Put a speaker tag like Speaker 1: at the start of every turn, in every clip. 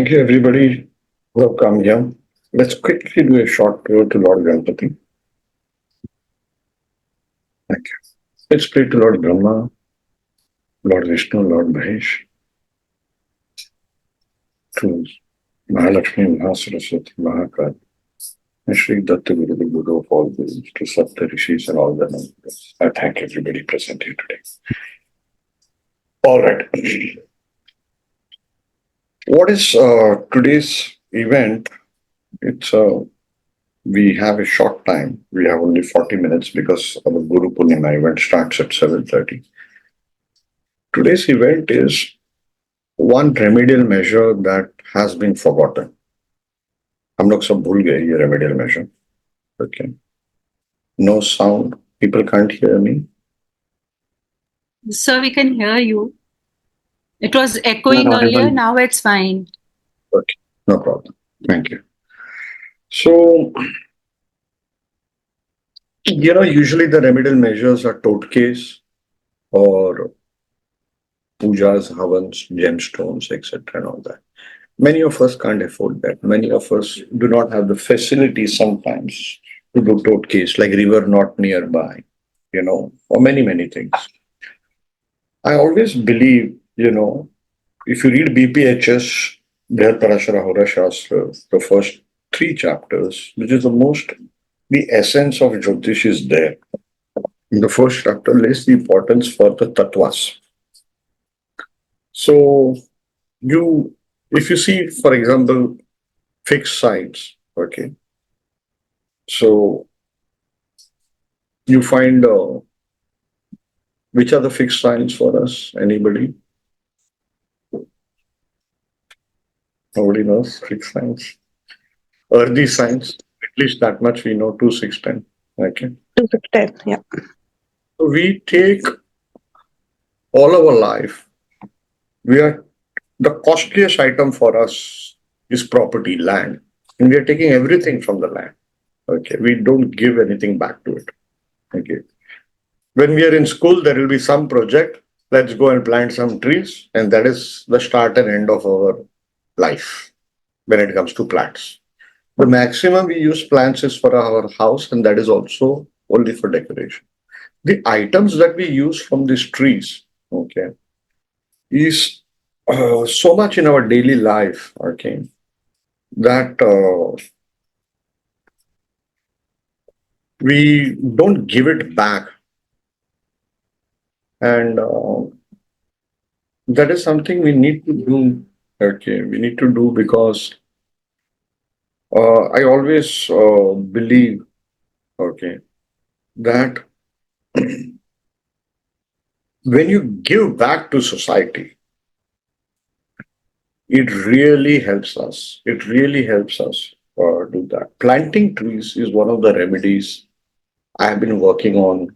Speaker 1: Thank you, everybody who have come here. Let's quickly do a short prayer to Lord Ganpati. Thank you. Let's pray to Lord Brahma, Lord Vishnu, Lord Mahesh, to Mahalakshmi, Mahasaraswati, Mahakal, and Shri Datta Guru, the Guru of all Gurus, to Sapta Rishis and all the numbers. I thank everybody present here today. All right. What is today's event? It's we have a short time. We have only 40 minutes because our Guru Purnima event starts at 7:30. Today's event is one remedial measure that has been forgotten. हम लोग सब भूल गए ये remedial measure. Okay. No sound. People can't hear me.
Speaker 2: Sir, we can hear you. It was echoing earlier. Now it's fine.
Speaker 1: Okay. No problem. Thank you. So, usually the remedial measures are totkes or pujas, havans, gemstones, etc. and all that. Many of us can't afford that. Many of us do not have the facility sometimes to do totkes, like river not nearby, or many, many things. I always believe, if you read BPHS, Brihad Parashara Hora Shastra, the first 3 chapters, which is the essence of Jyotish is there. In the first chapter lists the importance for the tattvas. So, if you see, for example, fixed signs, okay, so you find which are the fixed signs for us? Anybody? Nobody knows fixed signs. Earthy signs, at least that much we know, 2, 6, 10. Okay.
Speaker 3: 2, 6, 10, yeah.
Speaker 1: So we take all our life, the costliest item for us is property, land. And we are taking everything from the land. Okay. We don't give anything back to it. Okay. When we are in school, there will be some project. Let's go and plant some trees. And that is the start and end of our life when it comes to plants. The maximum we use plants is for our house, and that is also only for decoration. The items that we use from these trees, okay, is so much in our daily life, okay, that we don't give it back. And that is something we need to do. Okay, we need to do because I always believe, okay, that when you give back to society, it really helps us. It really helps us do that. Planting trees is one of the remedies I have been working on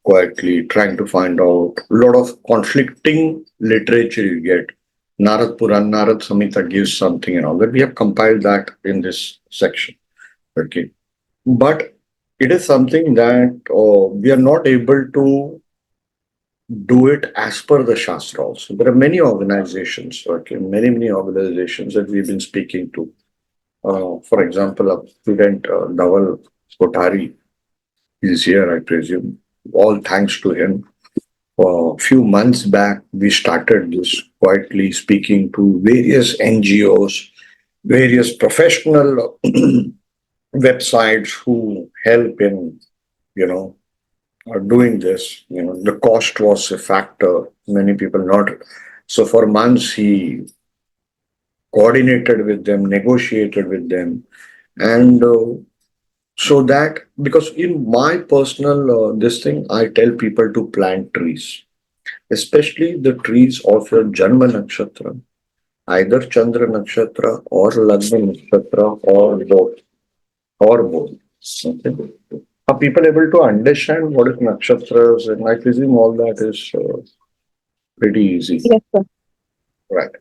Speaker 1: quietly, trying to find out a lot of conflicting literature you get. Narad Puran, Narad Samhita gives something and all that. We have compiled that in this section. Okay. But it is something that we are not able to do it as per the Shastra also. There are many organizations, okay, many organizations that we've been speaking to. For example, a student, Dhawal Kothari, is here, I presume. All thanks to him. A few months back, we started this quietly speaking to various NGOs, various professional websites who help in, doing this. The cost was a factor. Many people not. So for months, he coordinated with them, negotiated with them, and so that, because in my personal this thing, I tell people to plant trees, especially the trees of your Janma Nakshatra, either Chandra Nakshatra or Lagna Nakshatra or both. Okay. Are people able to understand what is nakshatras? And I presume all that is pretty easy.
Speaker 3: Yes, sir.
Speaker 1: Right.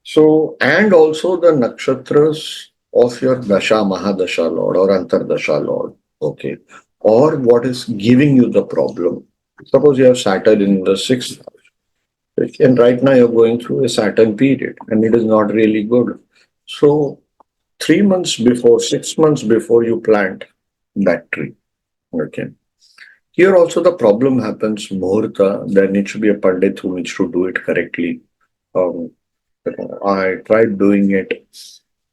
Speaker 1: So, and also the nakshatras of your Dasha, Mahadasha Lord or Antardasha Lord, okay, or what is giving you the problem. Suppose you have Saturn in the 6th house, and right now you're going through a Saturn period and it is not really good. So 3 months before, 6 months before you plant that tree. Okay. Here also the problem happens, Muhurta, there needs to be a Pandit who needs to do it correctly. Um, I tried doing it,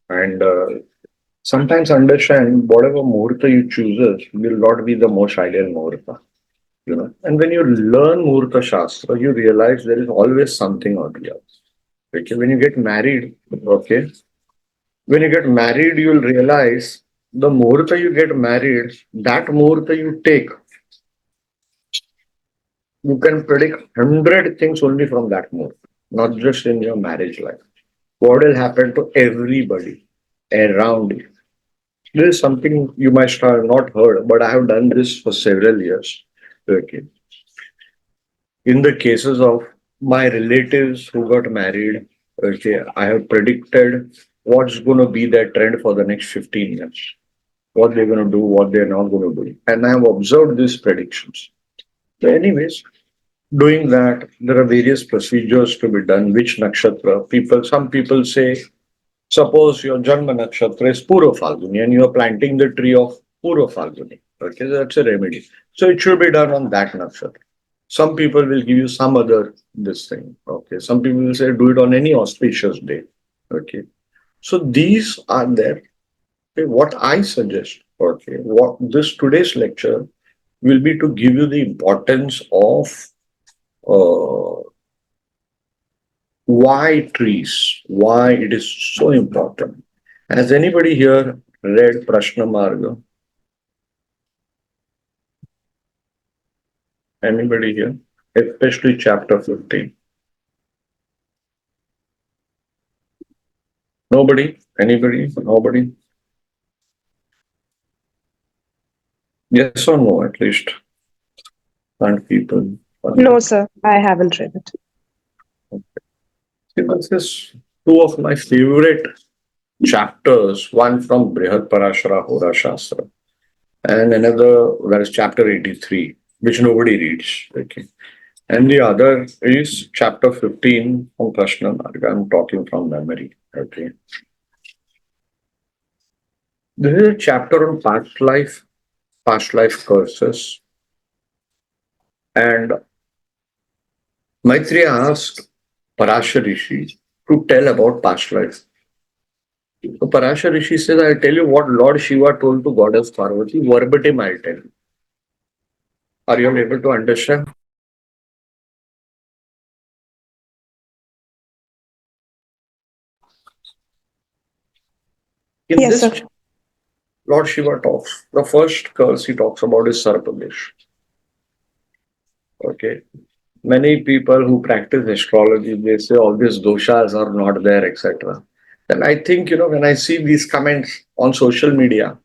Speaker 1: and sometimes understand whatever Muhurta you chooses will not be the most ideal Muhurta. And when you learn Muhurta Shastra, you realize there is always something or the other. Okay, when you get married, okay, when you get married, you'll realize the Muhurta you get married, that Muhurta you take, you can predict 100 things only from that Muhurta, not just in your marriage life. What will happen to everybody around you? This is something you might have not heard, but I have done this for several years. Okay. In the cases of my relatives who got married, okay, I have predicted what's going to be their trend for the next 15 years, what they're going to do, what they're not going to do. And I have observed these predictions. So, anyways, doing that, there are various procedures to be done. Which nakshatra? Some people say, suppose your Janma nakshatra is Purva Falguni and you are planting the tree of Purva Falguni. Okay, that's a remedy. So it should be done on that nakshatra. Some people will give you some other this thing. Okay, some people will say do it on any auspicious day. Okay, so these are there. Okay, what I suggest, okay, what this today's lecture will be to give you the importance of uh, why trees, why it is so important. Has anybody here read Prashna Marga? Anybody here? Especially chapter 15. Nobody? Anybody? Nobody? Yes or no, at least. And people.
Speaker 3: No, sir, I haven't read it.
Speaker 1: This is two of my favorite chapters, one from Brihad Parashara Hora Shastra, and another that is chapter 83, which nobody reads. Okay. And the other is chapter 15 from Prashna Marga. I'm talking from memory. Okay. This is a chapter on past life curses. And Maitreya asked Parashar Rishi to tell about past life. So Parashar Rishi says, I'll tell you what Lord Shiva told to Goddess Parvati, verbatim I'll tell you. Are you able to understand? In
Speaker 3: Yes,
Speaker 1: this,
Speaker 3: sir.
Speaker 1: Lord Shiva talks. The first curse he talks about is Sarpadesh. Okay. Many people who practice astrology, they say all these doshas are not there, etc. And I think, when I see these comments on social media,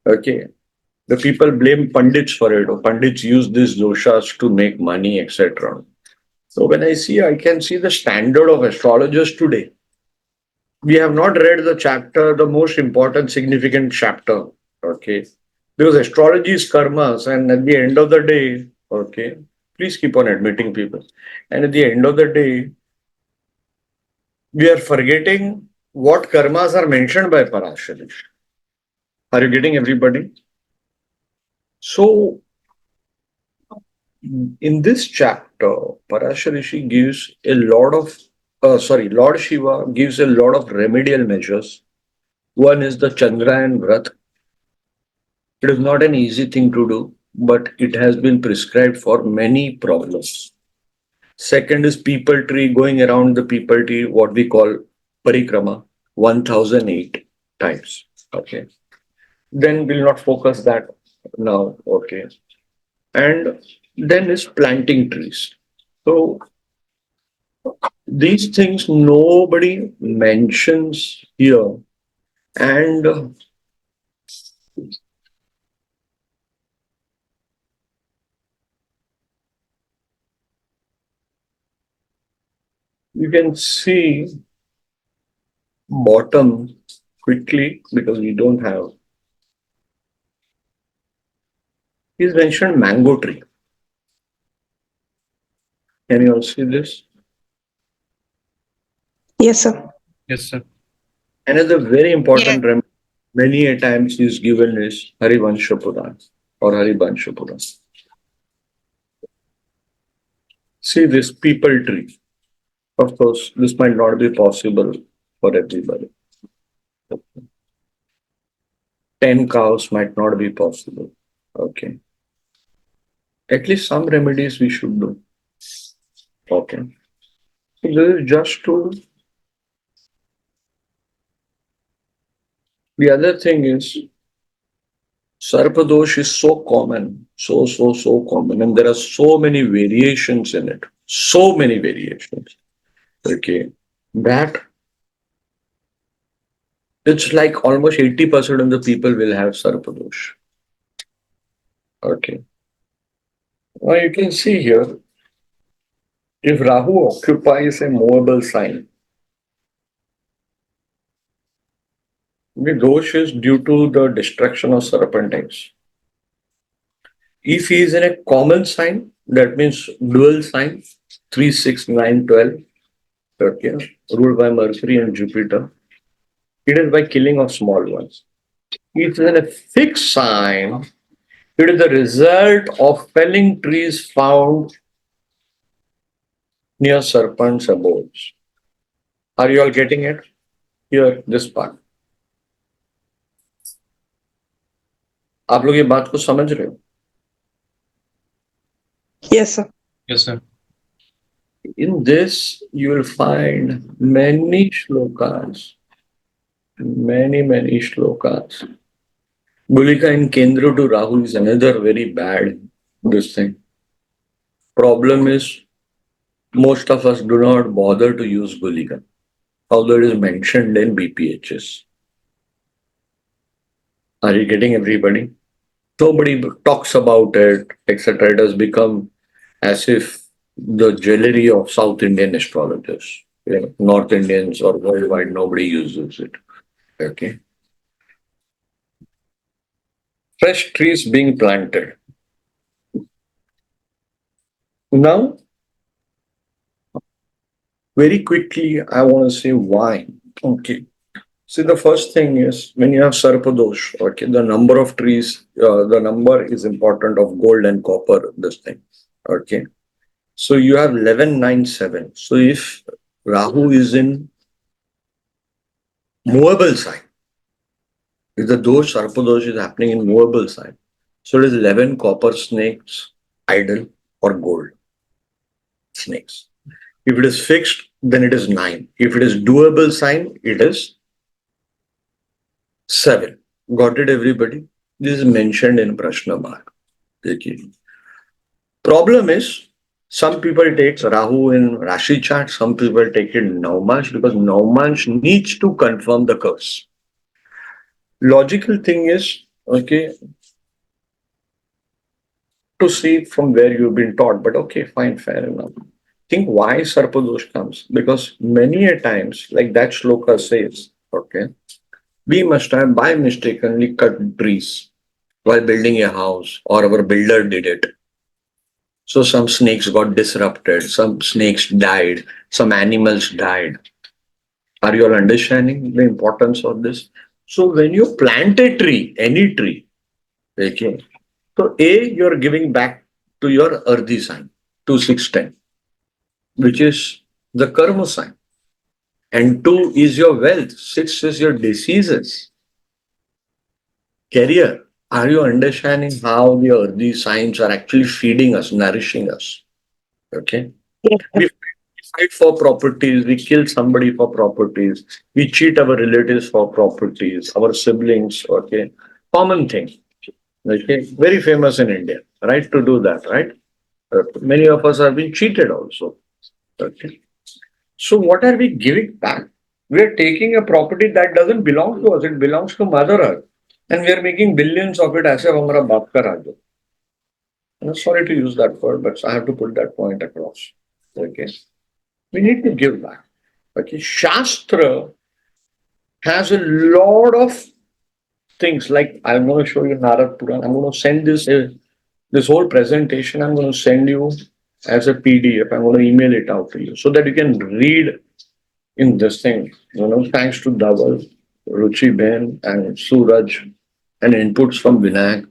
Speaker 1: okay, the people blame Pandits for it, or Pandits use these doshas to make money, etc. So when I can see the standard of astrologers today. We have not read the chapter, the most important, significant chapter, okay? Because astrology is karmas, and at the end of the day, okay, please keep on admitting people. And at the end of the day, we are forgetting what karmas are mentioned by Parasharish. Are you getting everybody? So, in this chapter, Parasharishi gives a lot of, Lord Shiva gives a lot of remedial measures. One is the Chandrayan Vrat. It is not an easy thing to do, but it has been prescribed for many problems. Second is people tree, going around the people tree, what we call parikrama, 1008 times. Okay. Then we'll not focus that now. Okay. And then is planting trees. So these things nobody mentions here. And you can see bottom quickly because we don't have. He's mentioned mango tree. Can you all see this?
Speaker 3: Yes, sir.
Speaker 4: Yes, sir.
Speaker 1: Another very
Speaker 2: Yes.
Speaker 1: important remedy, many a times is given is Harivansha Puran or Harivansha Puran. See this people tree. Of course, this might not be possible for everybody. 10 cows might not be possible. Okay. At least some remedies we should do. Okay. So this is just to. The other thing is Sarpadosh is so common, so common, and there are so many variations in it. So many variations. Okay. That it's like almost 80% of the people will have Sarpadosh. Okay. Now you can see here, if Rahu occupies a movable sign, the dosh is due to the destruction of serpentines. If he is in a common sign, that means dual sign, 3, 6, 9, 12, okay, ruled by Mercury and Jupiter, it is by killing of small ones. If it is in a fixed sign, it is the result of felling trees found near serpents' abodes. Are you all getting it? Here, this part. आप लोग ये बात को समझ रहे हो?
Speaker 3: Yes, sir.
Speaker 4: Yes, sir.
Speaker 1: In this, you will find many shlokas, many shlokas. Gulika in Kendra to Rahu is another very bad this thing. Problem is, most of us do not bother to use Gulika, although it is mentioned in BPHs. Are you getting everybody? Nobody talks about it, etc. It has become as if the jewelry of South Indian astrologers. North Indians or worldwide, nobody uses it. Okay. Fresh trees being planted. Now, very quickly, I want to say why. Okay. See, the first thing is when you have Sarpadosh, okay, the number of trees, the number is important of gold and copper, this thing. Okay. So you have 1197. So if Rahu is in movable sign, if the dosh, Sarpadosh is happening in movable sign, so it is 11 copper snakes, idle or gold snakes. If it is fixed, then it is 9. If it is doable sign, it is 7. Got it, everybody? This is mentioned in Prashna Mark. Okay. Problem is, some people take Rahu in Rashi chart, some people take it in Navmansh because Navmansh needs to confirm the curse. Logical thing is, okay, to see from where you've been taught, but okay, fine, fair enough. Think why Sarpadosh comes? Because many a times, like that shloka says, okay, we must have by mistakenly cut trees while building a house, or our builder did it. So some snakes got disrupted, some snakes died, some animals died. Are you all understanding the importance of this? So when you plant a tree, any tree, okay, so A, you're giving back to your earthy sign, 2, 6, 10, which is the karma sign. And 2 is your wealth, 6 is your diseases, career. Are you understanding how the earthy signs are actually feeding us, nourishing us? Okay.
Speaker 3: Yes, sir.
Speaker 1: We fight for properties, we kill somebody for properties, we cheat our relatives for properties, our siblings, okay. Common thing. Okay. Very famous in India, right? To do that, right? Many of us have been cheated also. Okay. So what are we giving back? We are taking a property that doesn't belong to us, it belongs to Mother Earth. And we are making billions of it as if hamara baap ka raj ho. I'm sorry to use that word, but I have to put that point across. Okay. We need to give back. Okay. Shastra has a lot of things like I'm going to show you Narad Puran. I'm going to send this whole presentation. I'm going to send you as a PDF. I'm going to email it out to you so that you can read in this thing. Thanks to Dhawal. Ruchi Ben and Suraj and inputs from Vinayak.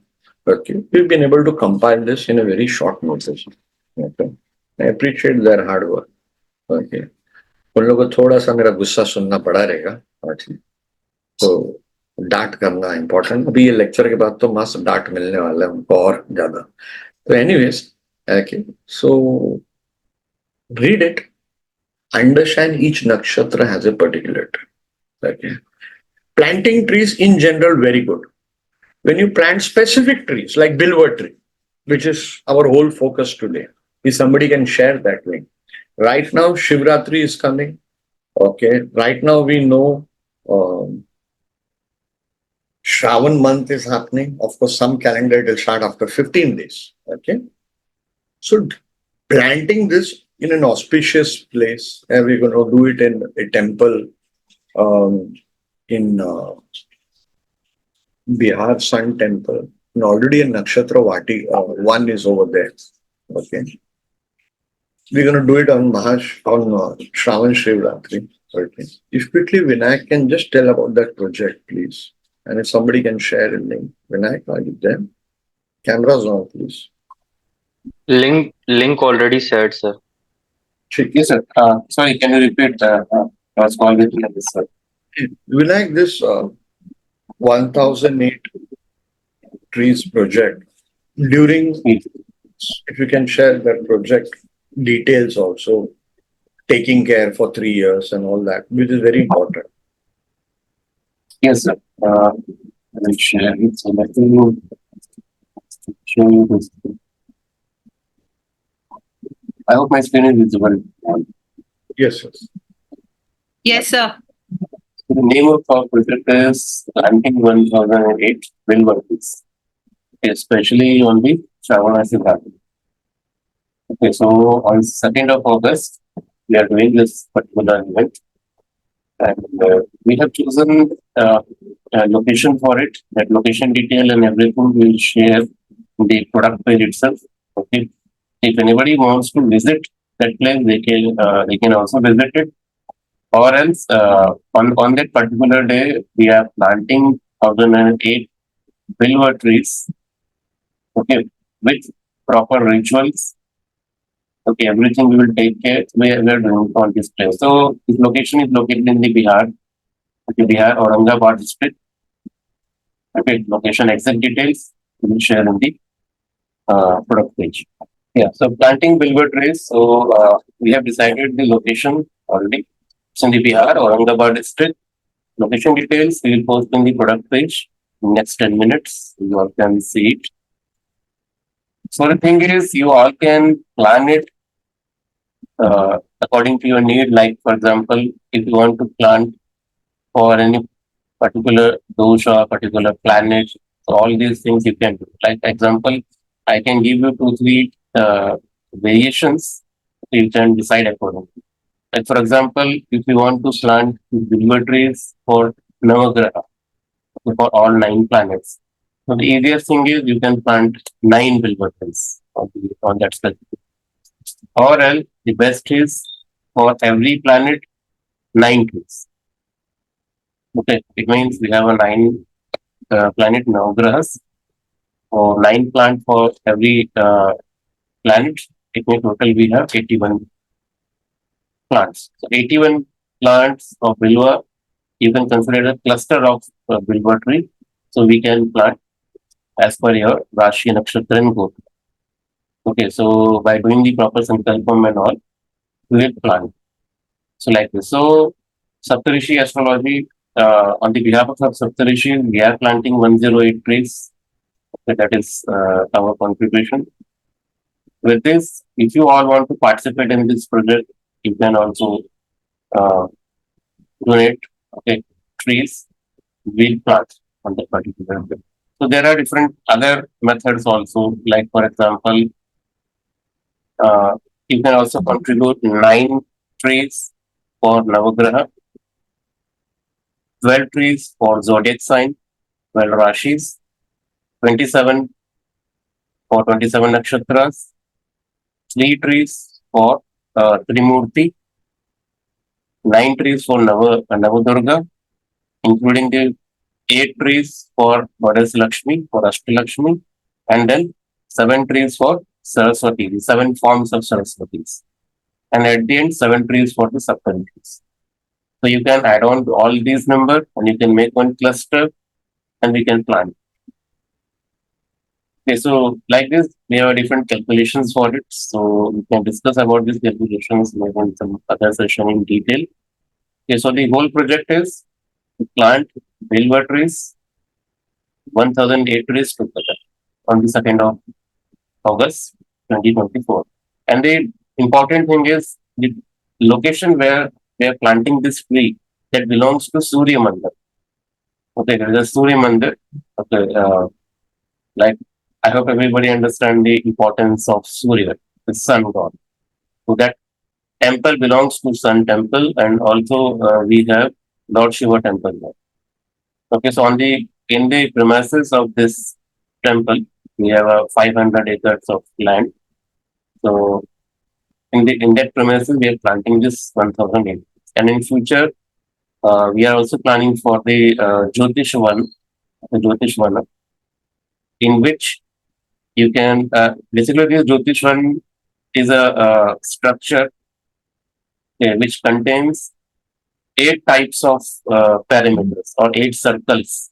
Speaker 1: Okay, we've been able to compile this in a very short notice. Okay, I appreciate their hard work. Okay, उन लोगों को थोड़ा सा मेरा गुस्सा सुनना पड़ा रहेगा आज, तो डांट करना इम्पोर्टेंट। अभी ये लेक्चर के बाद तो मस्त डांट मिलने वाला है हमको और ज्यादा। तो anyways, okay, so read it, understand each nakshatra has a particular tree. Okay, planting trees in general very good. When you plant specific trees like Bilva tree, which is our whole focus today, if somebody can share that link. Right now, Shivaratri is coming. Okay, right now we know Shravan month is happening. Of course, some calendar it will start after 15 days. Okay, so planting this in an auspicious place, and we're going to do it in a temple in Bihar Sun Temple. And already a nakshatra one is over there. Okay, we're going to do it on Shravan Shivaratri. Okay. If quickly Vinayak can just tell about that project, please. And if somebody can share a link. Vinayak, are you there? Cameras on, please.
Speaker 4: Link already shared, sir.
Speaker 5: Yes, sir. Sorry, can you repeat? I was calling it like this, sir.
Speaker 1: Vinayak, this 1008 trees project, during, if you can share that project details also, taking care for 3 years and all that, which is very important.
Speaker 5: Yes, sir. I will share it. So let me show you this. I hope my screen is visible.
Speaker 1: Yes, yes.
Speaker 2: Yes, sir.
Speaker 5: The name of our project is Planting 1008 Bilva trees, especially on the Shravan Shivaratri. Okay, so on 2nd of August, we are doing this particular event. And we have chosen a location for it. That location detail and everything we will share in the product page itself. Okay. If anybody wants to visit that place, they can also visit it. Or else, on that particular day, we are planting 1008 Bilva trees. Okay, with proper rituals. Okay, everything we will take care. We are doing on this place. So this location is located in the Bihar. Okay, Bihar, Aurangabad district. Okay, location exact details we will share in the product page. Yeah, so planting Bilva trees. So we have decided the location already. It's in the Bihar, Aurangabad district. Location details we will post in the product page in next 10 minutes. You all can see it. So the thing is, you all can plan it according to your need. Like, for example, if you want to plant for any particular dosha, particular planet, so all these things you can do. Like, example, I can give you 2-3 variations, so you can decide accordingly. Like, for example, if you want to plant Bilva trees for Navagraha, for all 9 planets, so the easiest thing is you can plant 9 Bilva trees on that specific. Or else, the best is for every planet, 9 trees. Okay, it means we have a 9 planet Navagrahas, or 9 plants for every planet. It means total we have 81 plants. So 81 plants of Bilva, you can consider a cluster of Bilva tree. So we can plant as per your Rashi Nakshatra and Gotra. Okay, so by doing the proper sankalpam and all, we will plant. So like this. So Saptarishi Astrology, on the behalf of Saptarishi, we are planting 108 trees. Okay, that is our contribution. With this, if you all want to participate in this project, you can also donate trees, we'll plant on that particular day. So there are different other methods also, like for example, you can also contribute 9 trees for Navagraha, 12 trees for zodiac sign, 12 Rashis, 27 for 27 nakshatras, 3 trees for Trimurti, 9 trees for Navadurga, including the 8 trees for Goddess Lakshmi, for Ashtalakshmi, and then 7 trees for Saraswati, the 7 forms of Saraswatis. And at the end, 7 trees for the Saptaritis. So you can add on to all these numbers and you can make one cluster and we can plan. Okay, so like this, we have different calculations for it. So we can discuss about these calculations maybe in some other session in detail. Okay, so the whole project is to plant Bilva trees, 1008 trees together on the 2nd of August 2024. And the important thing is the location where we are planting this tree that belongs to Surya Mandir. Okay, there is a Surya Mandir. Okay, like I hope everybody understand the importance of Surya, the sun god. So that temple belongs to Sun Temple, and also we have Lord Shiva temple there. Okay, so in the premises of this temple, we have 500 acres of land. So in that premises, we are planting this 1000 acres. And in future, we are also planning for the Jyotish Vana, in which you can basically this Jyotish Vana is a structure which contains 8 types of parameters or 8 circles,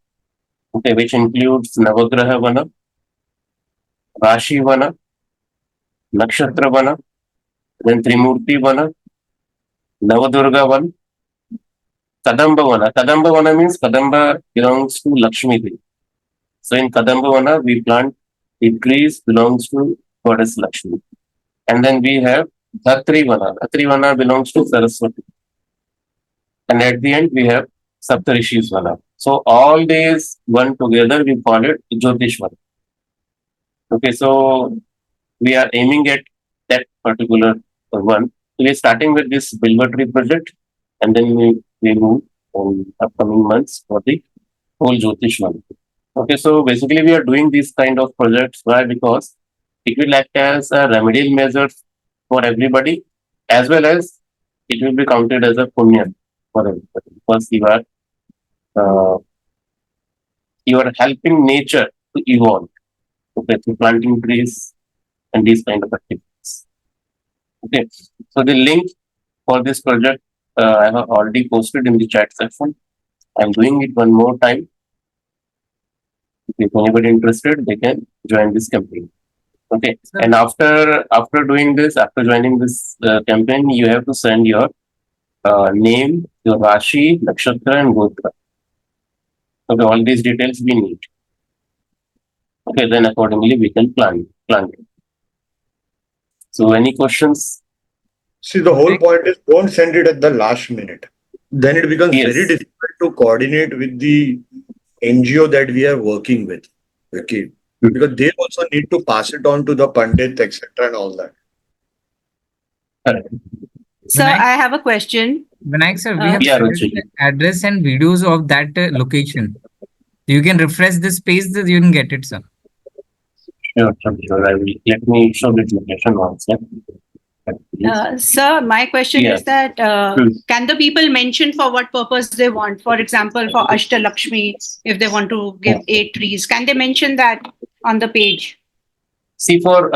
Speaker 5: okay, which includes Navagraha Vana, Rashi Vana, Nakshatra Vana, then Trimurti Vana, Navadurga Vana, Kadamba Vana. Kadamba Vana means Kadamba belongs to Lakshmi Devi. So in Kadamba Vana, we plant the trees belongs to Goddess Lakshmi. And then we have Dhatri Vana. Dhatri Vana belongs to Saraswati. And at the end, we have Saptarishis Vana. So all these one together, we call it Jyotish Vana. Okay, so we are aiming at that particular one. So we are starting with this Bilva tree project, and then we move in upcoming months for the whole Jyotish Vana. Okay, so basically we are doing these kind of projects. Why? Because it will act as a remedial measure for everybody, as well as it will be counted as a punya for everybody, because uh, you are helping nature to evolve, okay, through planting trees and these kind of activities. Okay, so the link for this project I have already posted in the chat section. I'm doing it one more time. If anybody interested, they can join this campaign. Okay, and after doing this, after joining this campaign, you have to send your name, your Rashi, Nakshatra, and Gotra. Okay, all these details we need. Okay, then accordingly we can plan it. So, any questions?
Speaker 1: See, the whole point is don't send it at the last minute. Then it becomes
Speaker 5: Yes.
Speaker 1: very difficult to coordinate with the NGO that we are working with. Okay. Because they also need to pass it on to the Pandit, etc., and all that.
Speaker 5: Correct.
Speaker 2: Sir,
Speaker 4: Vinayak,
Speaker 2: I have a question.
Speaker 4: Vinayak sir, we have
Speaker 5: Yeah,
Speaker 4: shared
Speaker 5: Ruchi.
Speaker 4: the address and videos of that location. You can refresh this page that you can get it, sir.
Speaker 5: Sure. I will let me show this location once. Yeah.
Speaker 2: Sir, my question
Speaker 5: Yeah.
Speaker 2: is that can the people mention for what purpose they want? For example, for Ashtalakshmi, if they want to give 8 trees, can they mention that on the page?
Speaker 5: See, for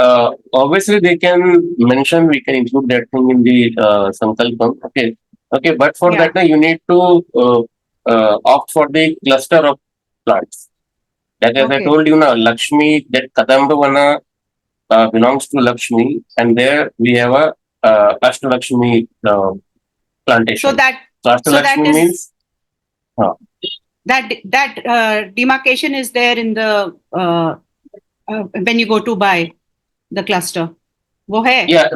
Speaker 5: obviously they can mention, we can include that thing in the Sankalpam. Okay, but for
Speaker 2: Yeah.
Speaker 5: that you need to opt for the cluster of plants. That as I
Speaker 2: Okay.
Speaker 5: told you now, Lakshmi, that Kadamba Vana belongs to Lakshmi, and there we have a Ashtalakshmi plantation.
Speaker 2: So that
Speaker 5: Ashtalakshmi
Speaker 2: is-
Speaker 5: means
Speaker 2: that demarcation is there in the when you go to buy the cluster. Wo hai?
Speaker 5: yeah,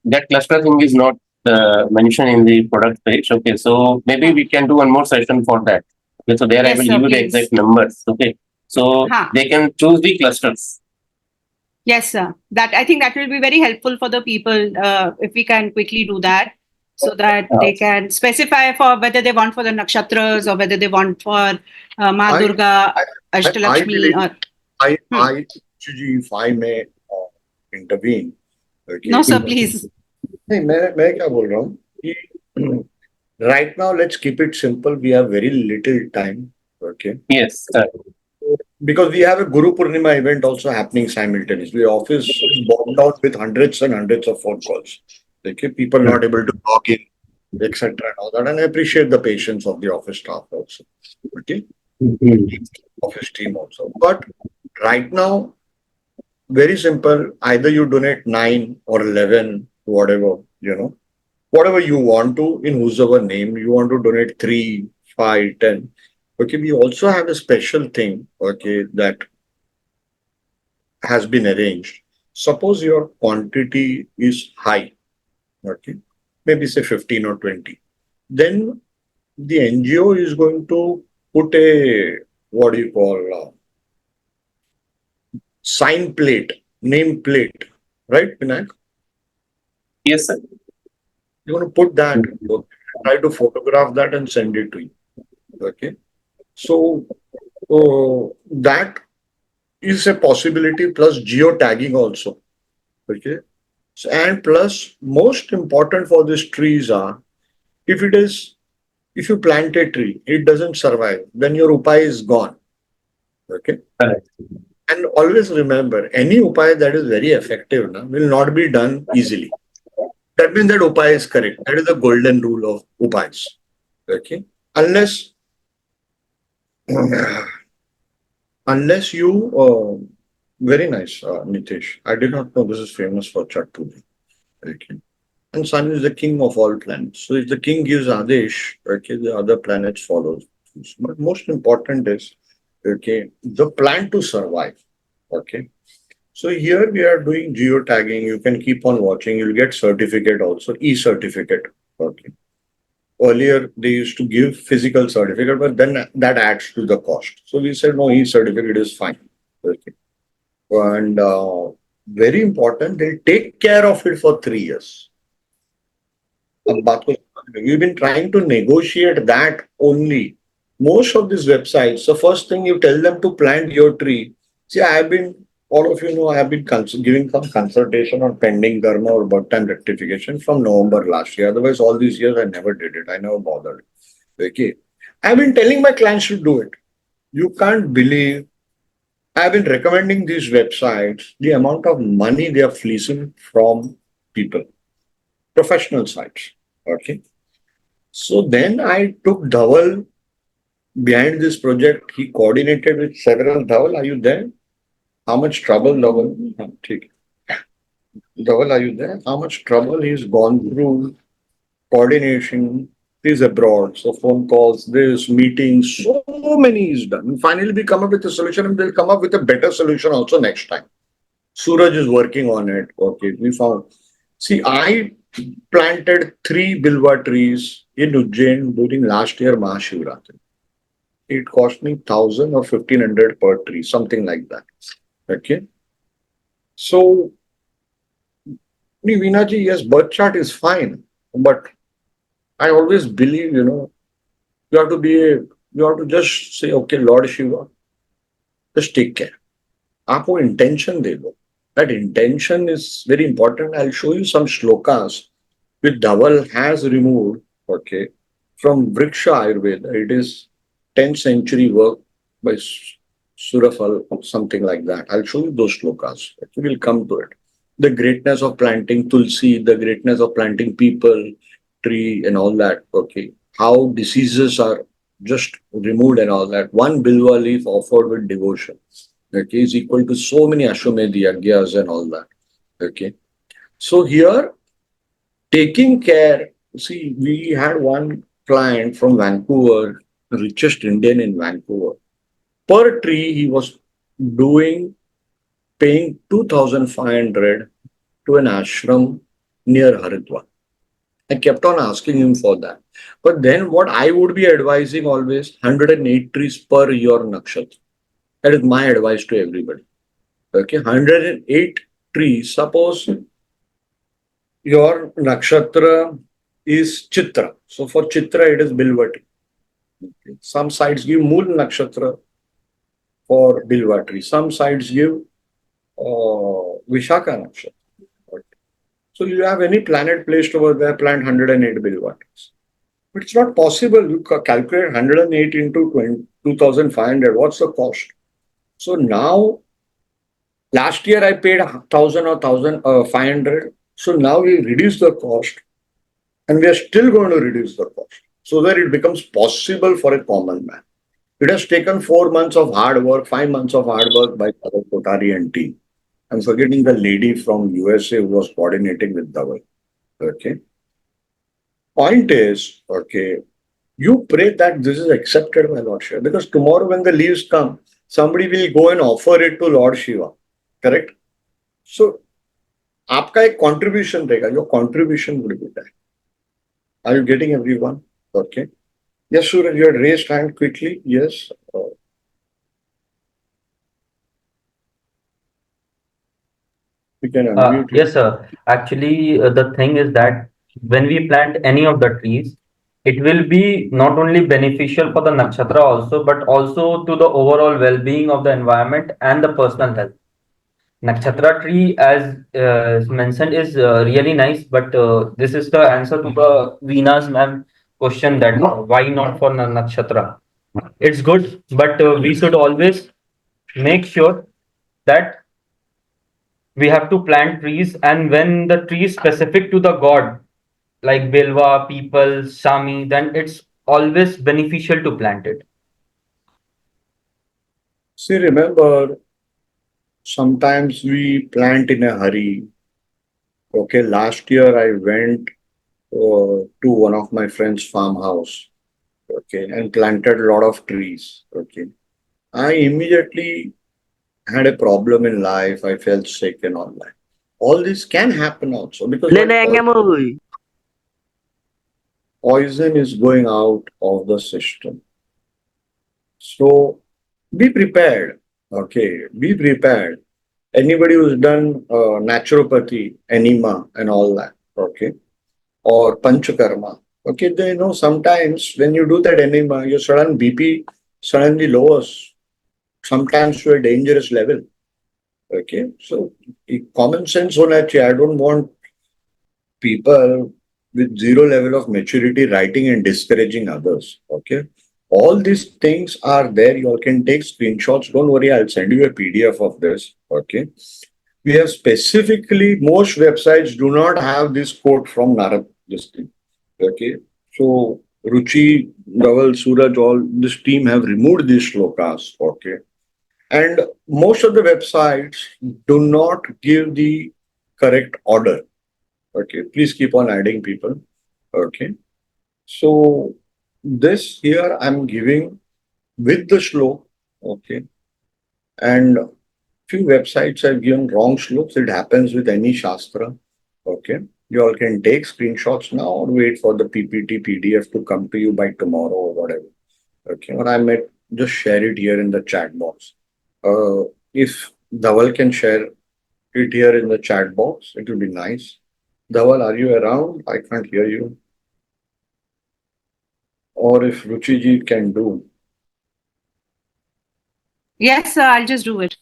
Speaker 5: that cluster thing is not mentioned in the product page. Okay, so maybe we can do one more session for that. Okay, so there I
Speaker 2: Yes,
Speaker 5: will
Speaker 2: sir,
Speaker 5: give you the
Speaker 2: please.
Speaker 5: exact numbers. Okay, so
Speaker 2: Huh.
Speaker 5: they can choose the clusters.
Speaker 2: Yes, sir. That I think that will be very helpful for the people if we can quickly do that, so that they can specify for whether they want for the nakshatras or whether they want for Ma
Speaker 1: I-
Speaker 2: Durga,
Speaker 1: I
Speaker 2: Ashtalakshmi,
Speaker 1: believe-
Speaker 2: or
Speaker 1: Chuji, if I may intervene. Okay.
Speaker 2: no, sir, please.
Speaker 1: नहीं मैं क्या बोल रहा हूँ कि Right now, let's keep it simple. We have very little time. Okay.
Speaker 5: Yes, correct.
Speaker 1: Because we have a Guru Purnima event also happening simultaneously. Office is bogged out with hundreds and hundreds of phone calls. Okay. People not able to log in, etc. and all that. And I appreciate the patience of the office staff also. Okay. Office team also. But right now, very simple. Either you donate 9 or 11, whatever, whatever you want to, in whosoever name you want to donate 3, 5, 10. Okay, we also have a special thing, okay, that has been arranged. Suppose your quantity is high, okay, maybe say 15 or 20. Then the NGO is going to put a, what do you call, sign plate, name plate, right, Vinayak?
Speaker 5: Yes, sir.
Speaker 1: You want to put that, okay, try to photograph that and send it to you. Okay. So that is a possibility, plus geotagging also. Okay. And plus, most important for these trees are, if it is, if you plant a tree, it doesn't survive, then your upay is gone. Okay.
Speaker 5: Correct.
Speaker 1: And always remember, any upay that is very effective will not be done easily. That means that upay is correct. That is the golden rule of upays. Okay. Unless unless you very nice, Nitish. I did not know this is famous for Chattu. Okay. And Sun is the king of all planets. So if the king gives Adesh, okay, the other planets follows. But most important is, okay, the plan to survive. Okay. So here we are doing geotagging. You can keep on watching. You'll get certificate also, e-certificate. Okay. Earlier they used to give physical certificate, but then that adds to the cost. So we said no, e-certificate is fine. Okay. And very important, they'll take care of it for 3 years. We've been trying to negotiate that only. Most of these websites, the first thing you tell them to plant your tree. See, all of you know, I have been giving some consultation on pending dharma or birth time rectification from November last year. Otherwise, all these years I never did it. I never bothered. Okay. I've been telling my clients to do it. You can't believe, I've been recommending these websites, the amount of money they are fleecing from people, professional sites. Okay. So then I took Dhawal behind this project. He coordinated with several. Dhawal, are you there? How much trouble, Dhawal? Dhawal, are you there? How much trouble he's gone through coordination. He's abroad, so phone calls, this meetings, so many is done. And finally, we come up with a solution, and we'll come up with a better solution also next time. Suraj is working on it. Okay, we found. See, I planted 3 Bilva trees in Ujjain during last year Mahashivaratri. It cost me 1,000 or 1,500 per tree, something like that. Okay. So, Vinaji, yes, birth chart is fine, but I always believe, you have to you have to just say, okay, Lord Shiva, just take care. आपको intention दे दो. That intention is very important. I'll show you some shlokas which Dhawal has removed, okay, from Vriksha Ayurveda. It is 10th century work by Surafal or something like that. I'll show you those shlokas. Okay, we'll come to it. The greatness of planting tulsi, the greatness of planting people, tree and all that. Okay. How diseases are just removed and all that. One bilva leaf offered with devotion, okay, is equal to so many Ashwamedh yagyas and all that. Okay. So here, taking care, see, we had one client from Vancouver, richest Indian in Vancouver. Per tree, he was paying 2,500 to an ashram near Haridwar. I kept on asking him for that. But then what I would be advising always, 108 trees per your nakshatra. That is my advice to everybody. Okay, 108 trees. Suppose your nakshatra is Chitra. So for Chitra, it is Bilvati. Okay. Some sites give Mool nakshatra for Bilvati. Some sites give Vishaka nakshatra. Okay. So you have any planet placed over there, plant 108 Bilvatis. But it's not possible. You calculate 108 into 2,500. What's the cost? So now, last year I paid 1,000 or 1,500. So now we reduce the cost, and we are still going to reduce the cost so that it becomes possible for a common man. It has taken 4 months of hard work, 5 months of hard work by Dhawal Kothari and team. I'm forgetting the lady from USA who was coordinating with Dhawal. Okay. Point is, okay, you pray that this is accepted by Lord Shiva, because tomorrow when the leaves come, somebody will go and offer it to Lord Shiva. Correct? So, आपका एक contribution रहेगा. Your contribution will be there. Are you getting everyone? Okay. Yes, Suraj, you had raised hand quickly. Yes. You can unmute.
Speaker 6: Yes, sir. Actually, the thing is that when we plant any of the trees, it will be not only beneficial for the nakshatra also, but also to the overall well-being of the environment and the personal health. Nakshatra tree, as mentioned, is really nice, but this is the answer to the Veena's ma'am question that why not for nakshatra? It's good, but we should always make sure that we have to plant trees, and when the tree is specific to the god like Bilva, people, Sami, then it's always beneficial to plant it.
Speaker 1: See, remember, sometimes we plant in a hurry. Okay, last year I went to one of my friend's farmhouse. Okay, and planted a lot of trees. Okay, I immediately had a problem in life. I felt sick and all that. All this can happen also because poison is going out of the system. So be prepared. Okay, be prepared. Anybody who's done naturopathy, enema, and all that. Okay, or panchakarma. Okay, they know sometimes when you do that enema, your sudden BP suddenly lowers, sometimes to a dangerous level. Okay, so common sense होना चाहिए. I don't want people with zero level of maturity writing and discouraging others. Okay, all these things are there. You all can take screenshots. Don't worry, I'll send you a PDF of this. Okay, we have specifically, most websites do not have this quote from Narad. This thing. Okay, so Ruchi, Dhawal, Suraj, all this team have removed these shlokas. Okay, and most of the websites do not give the correct order. Okay, please keep on adding people. Okay, so this here I'm giving with the shlok. Okay, and few websites have given wrong shloks. It happens with any shastra. Okay, you all can take screenshots now or wait for the PPT PDF to come to you by tomorrow or whatever. Okay, or I might just share it here in the chat box. If Dhawal can share it here in the chat box, it will be nice. Dhawal, are you around? I can't hear you. Or if Ruchi ji can do.
Speaker 2: Yes, sir, I'll just do it.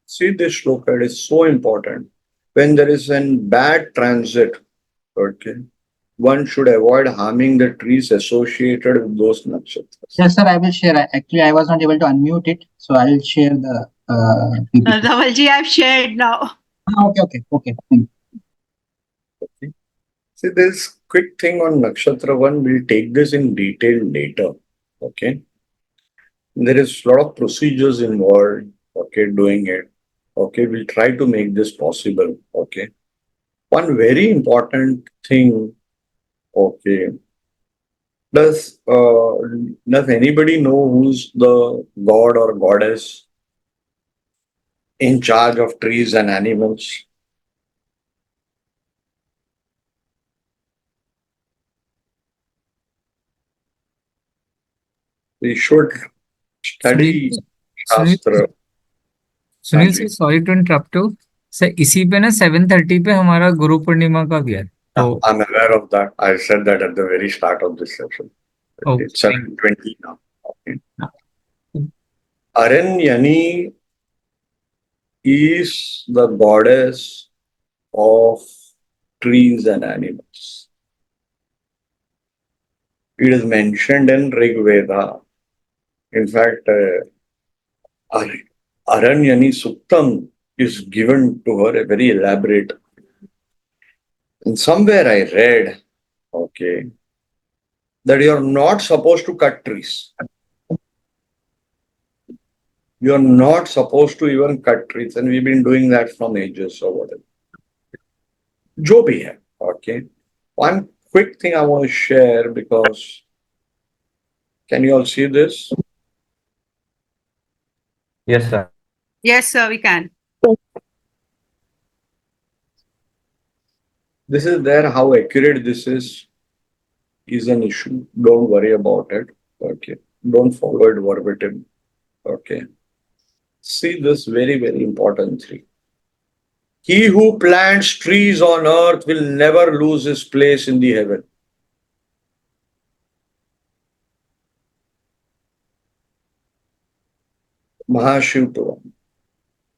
Speaker 1: See, this shloka, it is so important. When there is a bad transit, okay, one should avoid harming the trees associated with those nakshatras.
Speaker 7: Yes, sir, I will share. Actually, I was not able to unmute it, so I will share the PPT.
Speaker 2: Dhawalji, I've shared now.
Speaker 7: Okay. Thank you.
Speaker 1: Okay. See, this quick thing on nakshatra one, we'll take this in detail later. Okay. There is a lot of procedures involved. Okay, doing it. Okay, we'll try to make this possible. Okay. One very important thing. Okay. Does anybody know who's the god or goddess in charge of trees and animals? We should study Shastra.
Speaker 4: Sunil sir, sorry to interrupt you sir. इसी पे ना 7:30 पे हमारा गुरु पूर्णिमा का भी है. तो
Speaker 1: I'm aware of that. I said that at the very start of this session.
Speaker 4: Okay.
Speaker 1: It's 7:20 now. Okay. Aranyani is the goddess of trees and animals. It is mentioned in Rig Veda. In fact, Aranyani Suktam is given to her a very elaborate. And somewhere I read, okay, that you are not supposed to cut trees. You are not supposed to even cut trees, and we've been doing that from ages or whatever. जो भी है, okay. One quick thing I want to share, because can you all see this?
Speaker 6: Yes, sir.
Speaker 2: Yes, sir, we can.
Speaker 1: This is there. How accurate this is an issue. Don't worry about it. Okay. Don't follow it verbatim. Okay. See this very, very important thing. He who plants trees on earth will never lose his place in the heaven. Mahashiv Puram.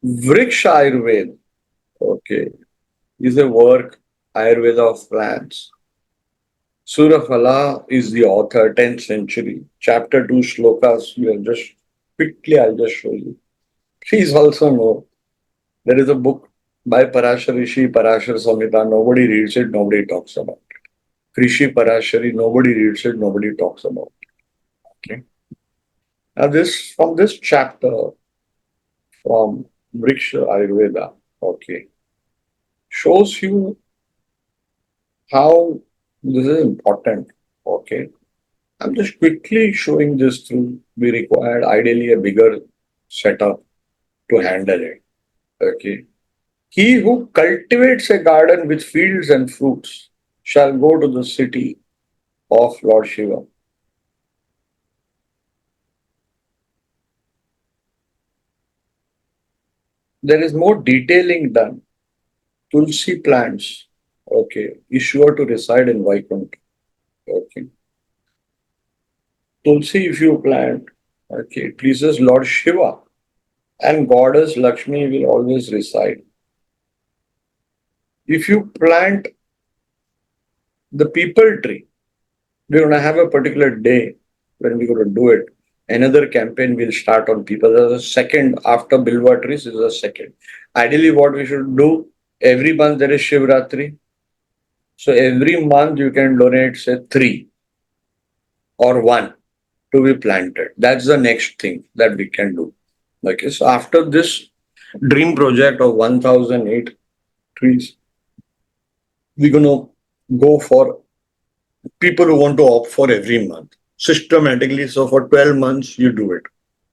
Speaker 1: Vriksha Ayurveda, okay, is a work, Ayurveda of plants. Surafala is the author, 10th century. Chapter 2 shlokas, I'll just show you. Please also know, there is a book by Parashar Rishi, Parashar Samhita. Nobody reads it, nobody talks about it. Rishi Parashari, nobody reads it, nobody talks about it. Okay. Now from this chapter, from Vriksha Ayurveda, okay, shows you how this is important. Okay. I'm just quickly showing this through. We required ideally a bigger setup to handle it. Okay. He who cultivates a garden with fields and fruits shall go to the city of Lord Shiva. There is more detailing done. Tulsi plants, okay, is sure to reside in Vaikuntha. Okay. Tulsi, if you plant, okay, it pleases Lord Shiva, and Goddess Lakshmi will always reside. If you plant the people tree, we're going to have a particular day when we're going to do it. Another campaign will start on people. There's a second after Bilva trees is a second. Ideally, what we should do, every month there is Shivaratri. So every month you can donate, say, 3 or 1 to be planted. That's the next thing that we can do. Okay, so after this dream project of 1008 trees, we're going to go for people who want to opt for every month systematically. So for 12 months, you do it.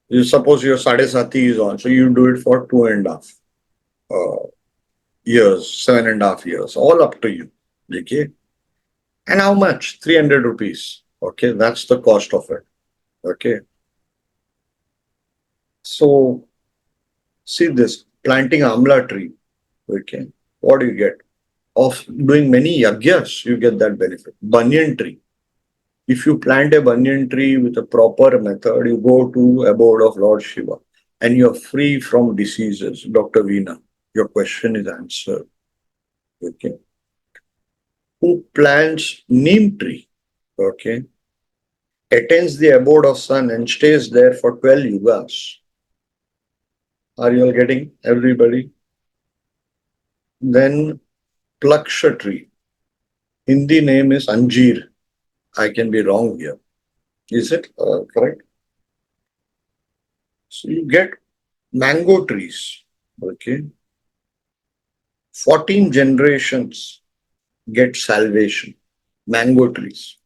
Speaker 1: You suppose your Sadesati is on, so you do it for 2.5 years, 7.5 years, all up to you. Okay. And how much? 300 rupees. Okay. That's the cost of it. Okay. So see this planting amla tree. Okay. What do you get? Of doing many yagyas, you get that benefit. Banyan tree. If you plant a banyan tree with a proper method, you go to abode of Lord Shiva and you're free from diseases. Dr. Veena, your question is answered. Okay. Who plants neem tree? Okay. Attains the abode of sun and stays there for 12 yugas. Are you all getting everybody? Then Plaksha tree. Hindi name is Anjeer. I can be wrong here. Is it correct? So you get mango trees. Okay. 14 generations get salvation. Mango trees.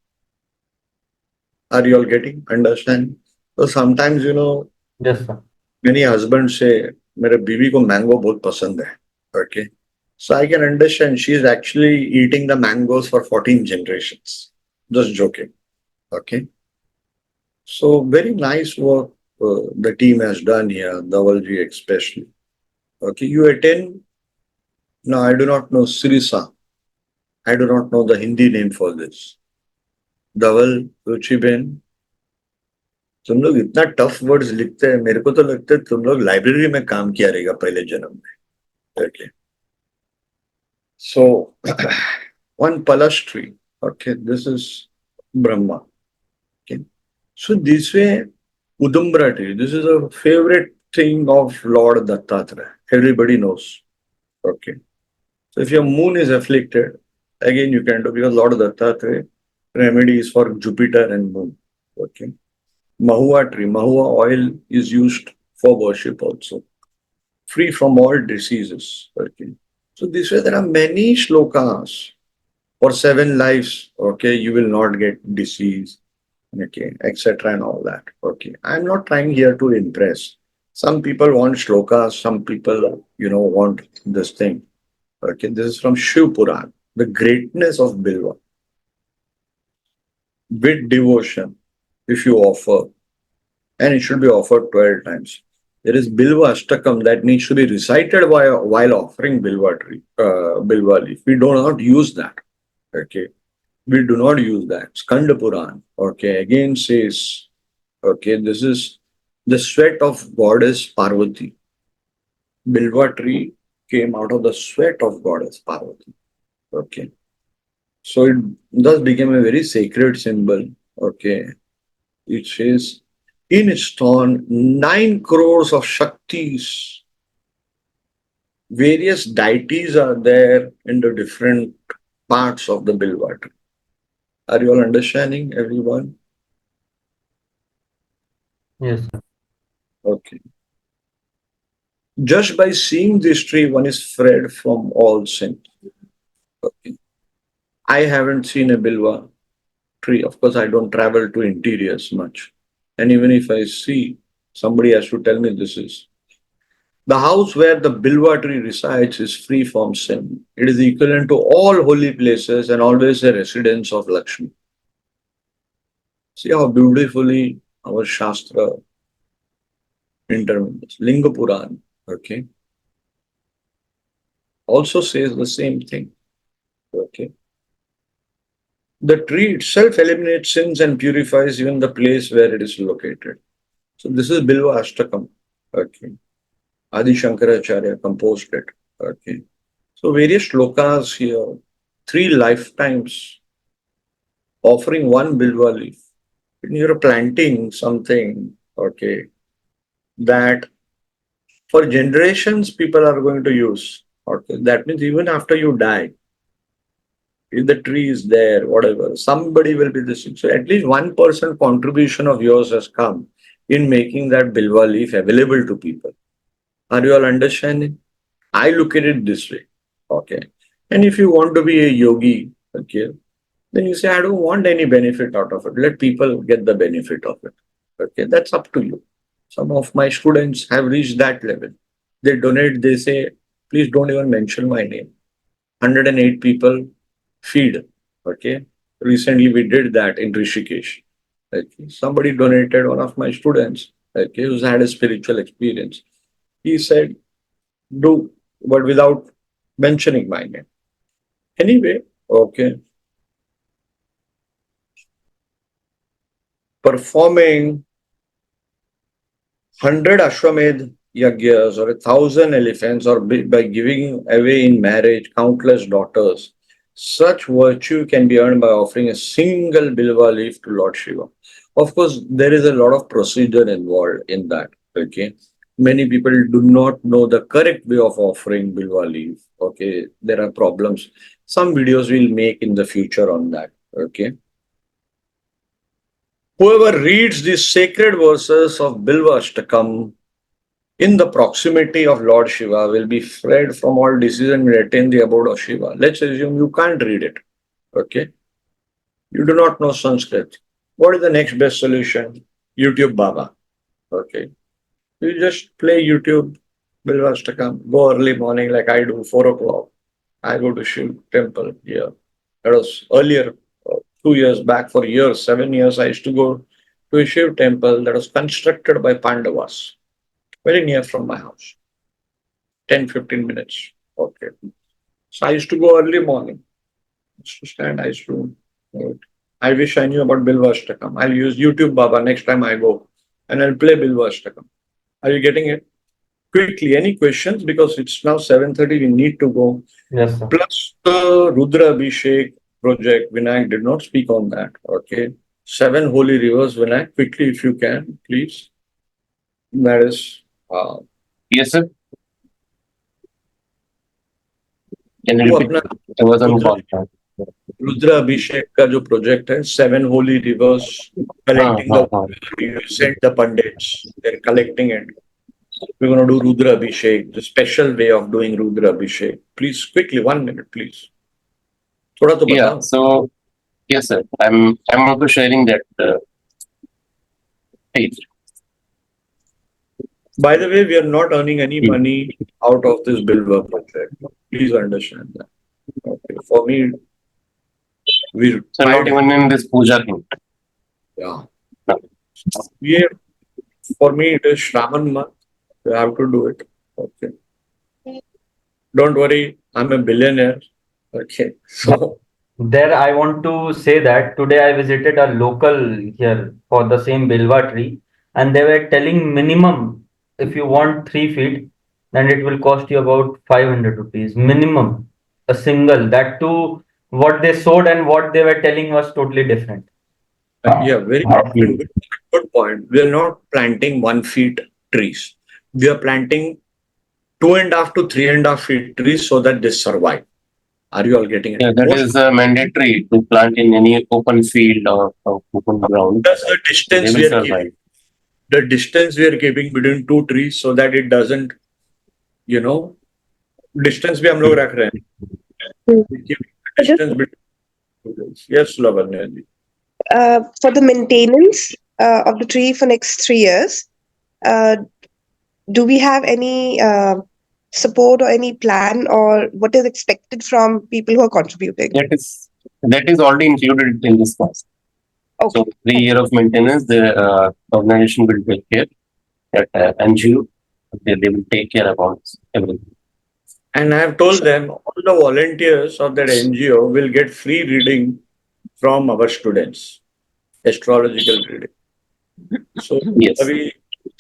Speaker 1: Are you all getting? Understand? So sometimes,
Speaker 6: Yes, sir.
Speaker 1: many husbands say, मेरे बीवी को mango बहुत पसंद है. Okay. So I can understand she's actually eating the mangoes for 14 generations. Just joking. Okay. So very nice work the team has done here, Dhawalji especially. Okay. You attend. No, I do not know Sirisa. I do not know the Hindi name for this. Dhawal, Ruchi Ben, तुम लोग इतना tough words लिखते हैं, मेरे को तो लगता है तुम लोग लाइब्रेरी में काम किया रहेगा पहले जन्म में. Okay. So one palash tree. Okay, this is Brahma. So this way, Udumbra tree, this is a favorite thing of Lord Dattatreya. Everybody knows. Okay. So if your moon is afflicted, again you can do, because Lord Dattatreya remedy is for Jupiter and moon. Okay. Mahua tree, Mahua oil is used for worship also. Free from all diseases. Okay. So this way there are many shlokas for 7 lives. Okay, you will not get disease. Okay, etc. and all that. Okay. I'm not trying here to impress. Some people want shlokas, some people, want this thing. Okay, this is from Shiv Puran, the greatness of Bilva. With devotion, if you offer, and it should be offered 12 times. There is Bilva Ashtakam that needs to be recited while offering Bilva tree, Bilva leaf. We do not use that. Okay. We do not use that. Skanda Puran, okay, again says, okay, this is the sweat of goddess Parvati. Bilva tree came out of the sweat of goddess Parvati. Okay. So it thus became a very sacred symbol. Okay. It says, in stone, 9 crores of Shaktis. Various deities are there in the different parts of the Bilva tree. Are you all understanding, everyone?
Speaker 6: Yes, sir.
Speaker 1: Okay. Just by seeing this tree, one is freed from all sin. Okay. I haven't seen a Bilva tree. Of course, I don't travel to interiors much. And even if I see, somebody has to tell me this is. The house where the Bilva tree resides is free from sin. It is equivalent to all holy places and always a residence of Lakshmi. See how beautifully our Shastra intermediates. Linga Puran, okay, also says the same thing. Okay. The tree itself eliminates sins and purifies even the place where it is located. So this is Bilva Ashtakam. Okay. Adi Shankaracharya composed it. Okay. So various shlokas here, 3 lifetimes offering one Bilva leaf. When you're planting something, okay, that for generations people are going to use. Okay. That means even after you die, if the tree is there, whatever, somebody will be listening. So at least 1% contribution of yours has come in making that Bilva leaf available to people. Are you all understanding? I look at it this way. Okay. And if you want to be a yogi, okay, then you say, I don't want any benefit out of it. Let people get the benefit of it. Okay. That's up to you. Some of my students have reached that level. They donate, they say, please don't even mention my name. 108 people feed. Okay. Recently we did that in Rishikesh. Okay. Somebody donated, one of my students, okay, who's had a spiritual experience. He said, do, but without mentioning my name. Anyway, okay. Performing 100 Ashwamedh Yagyas or 1,000 elephants or by giving away in marriage countless daughters, such virtue can be earned by offering a single Bilva leaf to Lord Shiva. Of course, there is a lot of procedure involved in that. Okay. Many people do not know the correct way of offering Bilva leaf. Okay. There are problems. Some videos we'll make in the future on that. Okay. Whoever reads these sacred verses of Bilva Ashtakam in the proximity of Lord Shiva will be freed from all disease and will attain the abode of Shiva. Let's assume you can't read it. Okay. You do not know Sanskrit. What is the next best solution? YouTube Baba. Okay. You just play YouTube, Bilva Ashtakam, go early morning like I do, 4 o'clock. I go to Shiv temple here. That was earlier, 2 years back, for years, 7 years, I used to go to a Shiv temple that was constructed by Pandavas, very near from my house. 10-15 minutes. Okay. So I used to go early morning. I used to stand, I used to. I wish I knew about Bilva Ashtakam. I'll use YouTube Baba next time I go and I'll play Bilva Ashtakam. Are you getting it? Quickly, any questions? Because it's now 7:30, we need to go.
Speaker 6: Yes, sir.
Speaker 1: Plus the Rudrabhishek project, Vinayak did not speak on that. Okay. 7 holy rivers, Vinayak, quickly if you can, please. That is,
Speaker 5: Yes, sir. Can you
Speaker 1: वो
Speaker 5: repeat?
Speaker 1: अपना
Speaker 5: I was on
Speaker 1: Rudra
Speaker 5: call.
Speaker 1: रुद्राभिषेक का जो project है, 7 holy rivers, collecting the
Speaker 5: हाँ.
Speaker 1: you send the pandits, they're collecting it. We're going to do Rudrabhishek, the special way of doing Rudrabhishek. Please, quickly, 1 minute, please. थोड़ा तो
Speaker 5: Yeah.
Speaker 1: बताओ.
Speaker 5: So yes, sir. I'm also sharing that page.
Speaker 1: By the way, we are not earning any money out of this Bilva project. Please understand that. Okay. For me, we
Speaker 5: So not even in this puja thing.
Speaker 1: yeah. Yeah. For me, it is Shravan month. You have to do it. Okay. Don't worry, I'm a billionaire. Okay. So
Speaker 6: There, I want to say that today I visited a local here for the same Bilva tree, and they were telling minimum if you want 3 feet, then it will cost you about 500 rupees minimum. A single, that too, what they sowed and what they were telling was totally different.
Speaker 1: yeah, very good point. We are not planting 1 feet trees. We are planting 2.5 to 3.5 feet trees so that they survive. Are you all getting it?
Speaker 5: Yeah, that is mandatory to plant in any open field or open ground.
Speaker 1: That's the
Speaker 5: They
Speaker 1: distance
Speaker 5: will
Speaker 1: we are
Speaker 5: survive.
Speaker 1: keeping. The distance we are keeping between 2 trees so that it doesn't, you know, distance भी हम लोग रख रहे हैं. We keep the distance between 2 trees. Yes, Lavanya ji.
Speaker 3: For the maintenance of the tree for next 3 years, uh, do we have any support or any plan, or what is expected from people who are contributing?
Speaker 5: That is already included in this cost.
Speaker 3: Okay.
Speaker 5: So 3 years of maintenance, the organization will take care. That NGO, they will take care about everything.
Speaker 1: And I have told them all the volunteers of that NGO will get free reading from our students, astrological reading. So,
Speaker 5: Yes.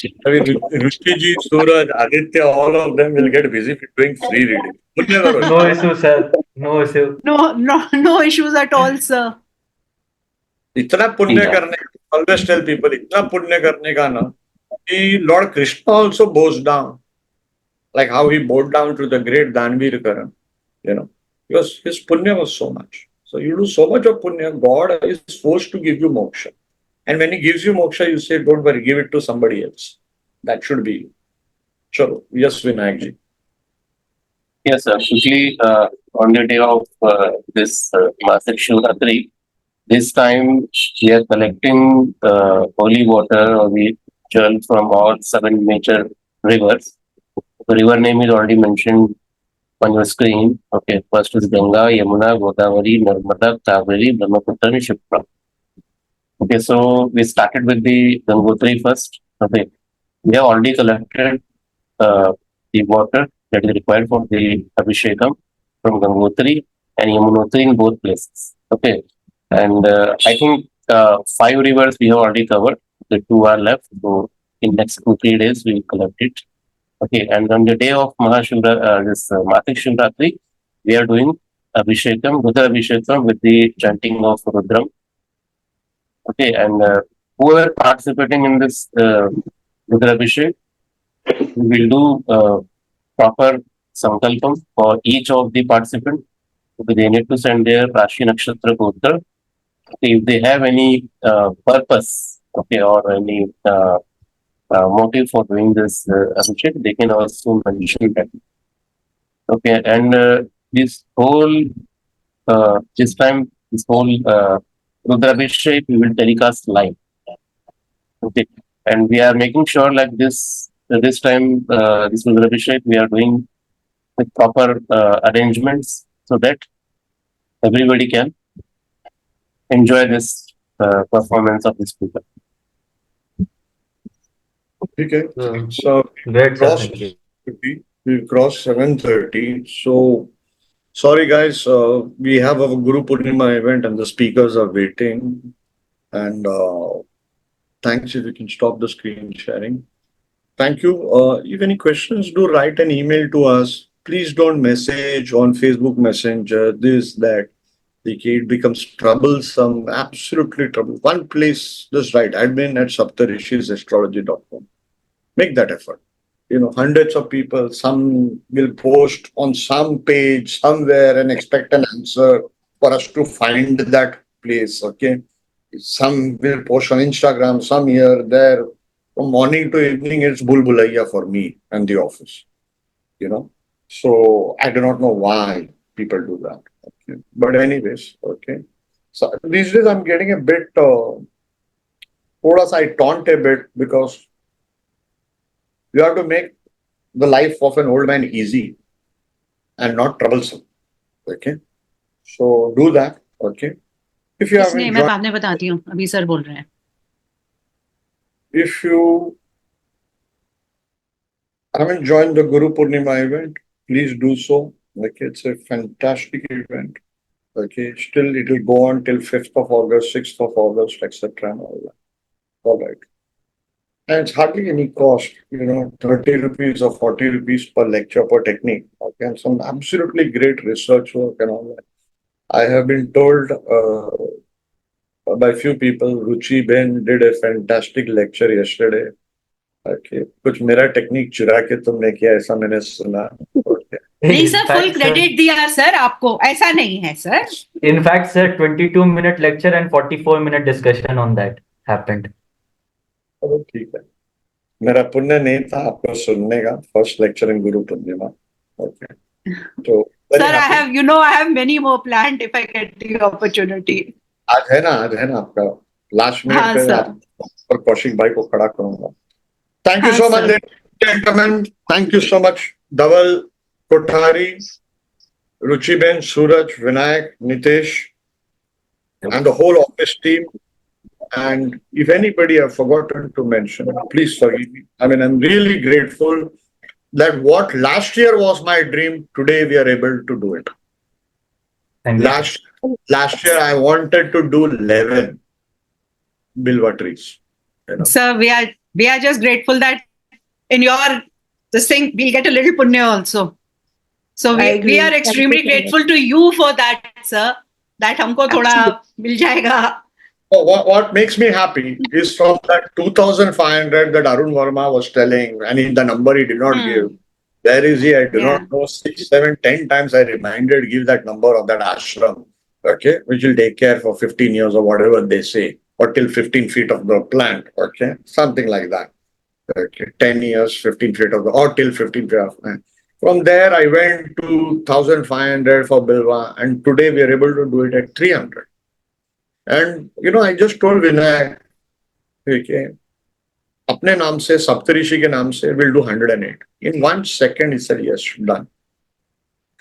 Speaker 1: Ruchi ji, Suraj, Aditya, all of them will get busy doing free reading.
Speaker 6: No issue, sir. No issue.
Speaker 2: No issues at all, sir.
Speaker 1: इतना पुण्य
Speaker 5: Yeah.
Speaker 1: करने always tell people इतना पुण्य करने का ना कि Lord Krishna also bows down, like how he bowed down to the great Danvir Karan, because his punya was so much. So you do so much of punya, God is forced to give you moksha. And when he gives you moksha, you say, don't worry, give it to somebody else. That should be you. Chalo, yes, Vinayak ji.
Speaker 5: Yes, sir. Quickly, on the day of this Vinayak Shivaratri, this time we are collecting holy water or the jal from all 7 major rivers. The river name is already mentioned on your screen. Okay, first is Ganga, Yamuna, Godavari, Narmada, Kaveri, Brahmaputra, and Shipra. Okay, so we started with the Gangotri first. Okay, we have already collected the water that is required for the Abhishekam from Gangotri and Yamunotri in both places. Okay, and I think 5 rivers we have already covered. The 2 are left. So in next 2-3 days we will collect it. Okay, and on the day of Matik Shivratri, we are doing Abhishekam, Rudrabhishekam with the chanting of Rudram. Okay, and whoever participating in this Rudrabhishek, we will do proper sankalpam for each of the participants. Okay, they need to send their Rashi Nakshatra Gotra. If they have any purpose, okay, or any motive for doing this Abhishek, they can also mention that. Okay, and this whole Rudrabhishek we will telecast live. Okay, and we are making sure like this time this Rudrabhishek we are doing with proper arrangements so that everybody can enjoy this performance of this puja.
Speaker 1: Okay.
Speaker 6: So,
Speaker 1: So
Speaker 6: great, sir.
Speaker 1: crossed
Speaker 6: Thank you.
Speaker 1: 50. We've crossed 7:30. So sorry guys, we have our Guru Purnima event and the speakers are waiting. And thanks if you can stop the screen sharing. Thank you. If any questions, do write an email to us. Please don't message on Facebook Messenger, this, that. it becomes troublesome, absolutely trouble. One place, just write admin at saptarishisastrology.com. Make that effort. Hundreds of people, some will post on some page somewhere and expect an answer for us to find that place. Okay. Some will post on Instagram, some here, there. From morning to evening, it's bulbulaya for me and the office. So I do not know why people do that. Okay. But anyways, okay. So these days I'm getting a bit, I taunt a bit because you have to make the life of an old man easy and not troublesome. Okay. So do that. Okay. If you
Speaker 2: इसलिए
Speaker 1: haven't
Speaker 2: मैं
Speaker 1: joined,
Speaker 2: बाद में बताती हूँ, अभी sir बोल रहे हैं.
Speaker 1: if you haven't joined the Guru Purnima event, please do so. Okay. It's a fantastic event. Okay. Still, it will go on till 5th of August, 6th of August, etc. and all that. All right. And it's hardly any cost, 30 rupees or 40 rupees per lecture per technique. Okay. And some absolutely great research work and all that. I have been told by few people, Ruchi Ben did a fantastic lecture yesterday. Okay. कुछ मेरा technique चुरा के तुमने किया ऐसा मैंने सुना. Okay.
Speaker 2: नहीं sir,
Speaker 6: In
Speaker 2: full
Speaker 6: fact,
Speaker 2: credit दिया सर आपको, ऐसा नहीं है sir.
Speaker 6: In fact, sir, 22-minute lecture and 44-minute discussion on that happened.
Speaker 1: चलो ठीक है. मेरा पुण्य नहीं था आपको सुनने का first lecture in Guru Purnima. Okay. तो
Speaker 2: Sir, I have many more planned if I get the opportunity.
Speaker 1: आज है ना आपका लास्ट
Speaker 2: हाँ
Speaker 1: मिनट पे
Speaker 2: सर.
Speaker 1: आप और कौशिक भाई को खड़ा करूंगा. Thank you
Speaker 2: हाँ
Speaker 1: so much,
Speaker 2: sir.
Speaker 1: ladies and gentlemen. Thank you so much, Dhawal Kothari, Ruchi Ben, Suraj, Vinayak, Nitesh, and the whole office team. And if anybody I've forgotten to mention, please forgive me. I mean, I'm really grateful that what last year was my dream, today we are able to do it.
Speaker 6: Thank you.
Speaker 1: Last year I wanted to do 11 Bilva trees.
Speaker 2: Sir, we are just grateful that in this thing we'll get a little punya also. So
Speaker 3: I agree.
Speaker 2: we are extremely grateful to you for that, sir. That हमको थोड़ा मिल जाएगा.
Speaker 1: What makes me happy is from that 2,500 that Arun Verma was telling, and the number he did not give. Where is he? I do not know. 6, 7, 10 times I reminded, give that number of that ashram, okay, which will take care for 15 years or whatever they say, or till 15 feet of the plant, okay, something like that. Okay, 10 years, 15 feet of or till 15 feet of plant. From there, I went to 1,500 for Bilva, and today we are able to do it at 300. And I just told Vinayak, okay, अपने नाम से सप्तऋषि के नाम से we'll do 108. In 1 second, he said, yes, done.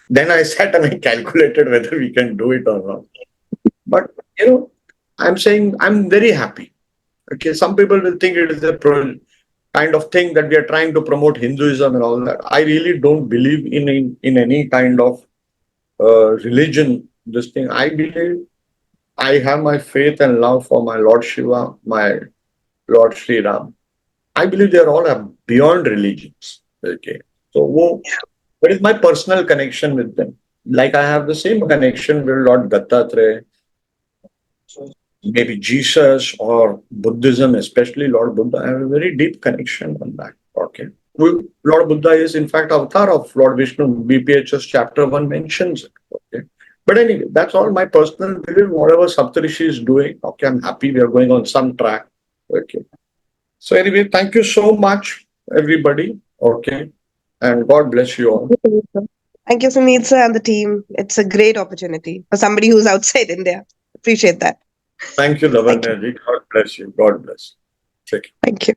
Speaker 1: Then I sat and I calculated whether we can do it or not. But, I'm saying I'm very happy. Okay, some people will think it is a kind of thing that we are trying to promote Hinduism and all that. I really don't believe in any kind of religion. This thing, I believe I have my faith and love for my Lord Shiva, my Lord Sri Ram. I believe they are all beyond religions. Okay, so what is my personal connection with them? Like I have the same connection with Lord Dattatreya, maybe Jesus or Buddhism, especially Lord Buddha. I have a very deep connection on that. Okay, Lord Buddha is in fact avatar of Lord Vishnu. BPHS chapter 1 mentions it. Okay. But anyway, that's all my personal belief. Whatever Saptarishi is doing, okay, I'm happy we are going on some track. Okay. So anyway, thank you so much, everybody. Okay. And God bless you all.
Speaker 3: Thank you, Sunil sir, and the team. It's a great opportunity for somebody who's outside India. Appreciate that.
Speaker 1: Thank you, Lavanya ji. God bless you. God bless. Take care.
Speaker 3: Thank you.